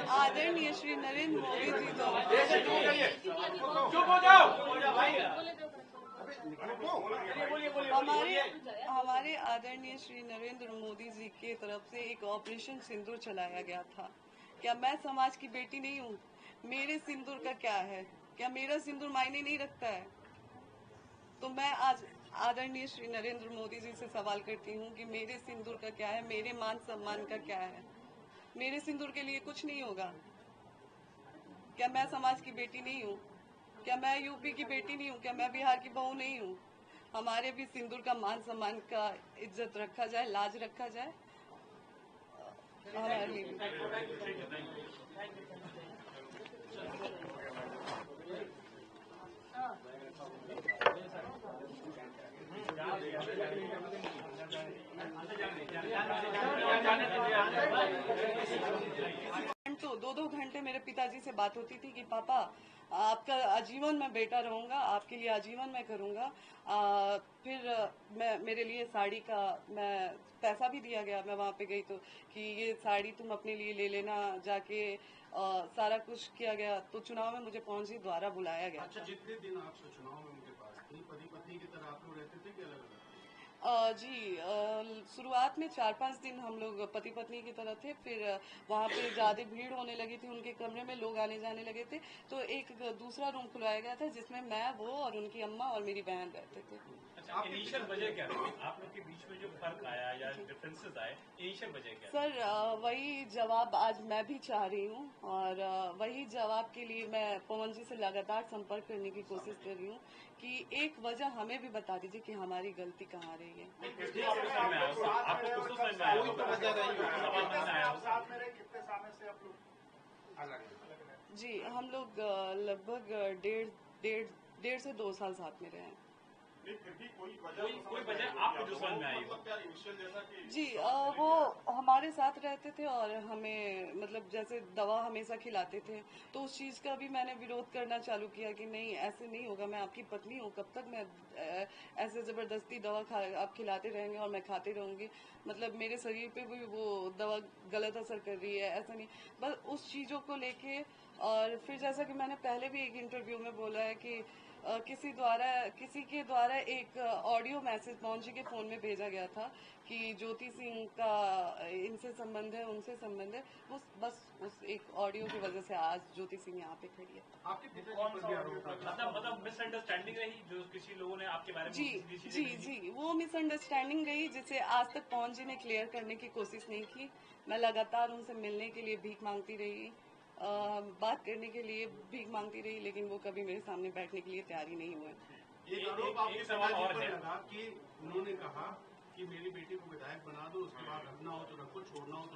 आदरणीय श्री नरेंद्र मोदी जी तो चुप हो जाओ। हमारे आदरणीय श्री नरेंद्र मोदी जी के तरफ से एक ऑपरेशन सिंदूर चलाया गया था। क्या मैं समाज की बेटी नहीं हूँ? मेरे सिंदूर का क्या है? क्या मेरा सिंदूर मायने नहीं रखता है? तो मैं आज आदरणीय श्री नरेंद्र मोदी जी से सवाल करती हूँ कि मेरे सिंदूर का क्या है, मेरे मान सम्मान का क्या है? मेरे सिंदूर के लिए कुछ नहीं होगा। क्या मैं समाज की बेटी नहीं हूँ? क्या मैं यूपी की बेटी नहीं हूँ? क्या मैं बिहार की बहू नहीं हूँ? हमारे भी सिंदूर का मान सम्मान का इज्जत रखा जाए, लाज रखा जाए हमारे लिए। तो 2-2 घंटे मेरे पिताजी से बात होती थी कि पापा आपका आजीवन मैं बेटा रहूंगा, आपके लिए आजीवन मैं करूंगा। फिर मैं मेरे लिए साड़ी का मैं पैसा भी दिया गया। मैं वहाँ पे गई तो कि ये साड़ी तुम अपने लिए ले लेना जाके। सारा कुछ किया गया तो चुनाव में मुझे पहुंची द्वारा बुलाया गया। अच्छा, जितने दिन आप चुनाव में उनके पास थी, पति पत्नी की तरह आप लोग रहते थे कि अलग अलग? जी, शुरुआत में 4-5 दिन हम लोग पति पत्नी की तरह थे। फिर वहाँ पे ज्यादा भीड़ होने लगी थी, उनके कमरे में लोग आने जाने लगे थे, तो एक दूसरा रूम खुलवाया गया था जिसमें मैं, वो और उनकी अम्मा और मेरी बहन रहते थे। अच्छा, इनिशियल वजह क्या थी? आप लोग के बीच में जो फर्क आया या डिफरेंसेस आए, इनिशियल वजह क्या? सर, वही जवाब आज मैं भी चाह रही हूँ और वही जवाब के लिए मैं पवन जी से लगातार संपर्क करने की कोशिश कर रही हूँ कि एक वजह हमें भी बता दीजिए कि हमारी गलती कहाँ रही है। जी, हम लोग लगभग डेढ़ से 2 साल साथ में रहे हैं। फिर भी कोई वजह आपको जो समझ में आई हो? जी, वो हमारे साथ रहते थे और हमें मतलब जैसे दवा हमेशा खिलाते थे, तो उस चीज़ का भी मैंने विरोध करना चालू किया कि नहीं, ऐसे नहीं होगा, मैं आपकी पत्नी हूँ, कब तक मैं ऐसे ज़बरदस्ती दवा आप खिलाते रहेंगे और मैं खाती रहूँगी। मतलब मेरे शरीर पे भी वो दवा गलत असर कर रही है, ऐसा नहीं। बस उस चीज़ों को लेके और फिर जैसा कि मैंने पहले भी एक इंटरव्यू में बोला है कि किसी के द्वारा एक ऑडियो मैसेज पवन जी के फोन में भेजा गया था कि ज्योति सिंह का इनसे संबंध है, उनसे संबंध है। बस उस एक ऑडियो की वजह से आज ज्योति सिंह यहाँ पे खड़ी है। आपके पिताजी पर भी आरोप लगा, मतलब मिसअंडरस्टैंडिंग रही जो किसी लोगों ने आपके बारे में जी, वो मिसअंडरस्टैंडिंग रही जिसे आज तक पवन जी ने क्लियर करने की कोशिश नहीं की। मैं लगातार उनसे मिलने के लिए भीख मांगती रही, बात करने के लिए भीख मांगती रही, लेकिन वो कभी मेरे सामने बैठने के लिए तैयार ही नहीं हुए। एक आरोप आपके पिताजी पर लगा कि उन्होंने कहा कि मेरी बेटी को विधायक बना दो, उसके बाद रखना हो तो रखो, छोड़ना हो तो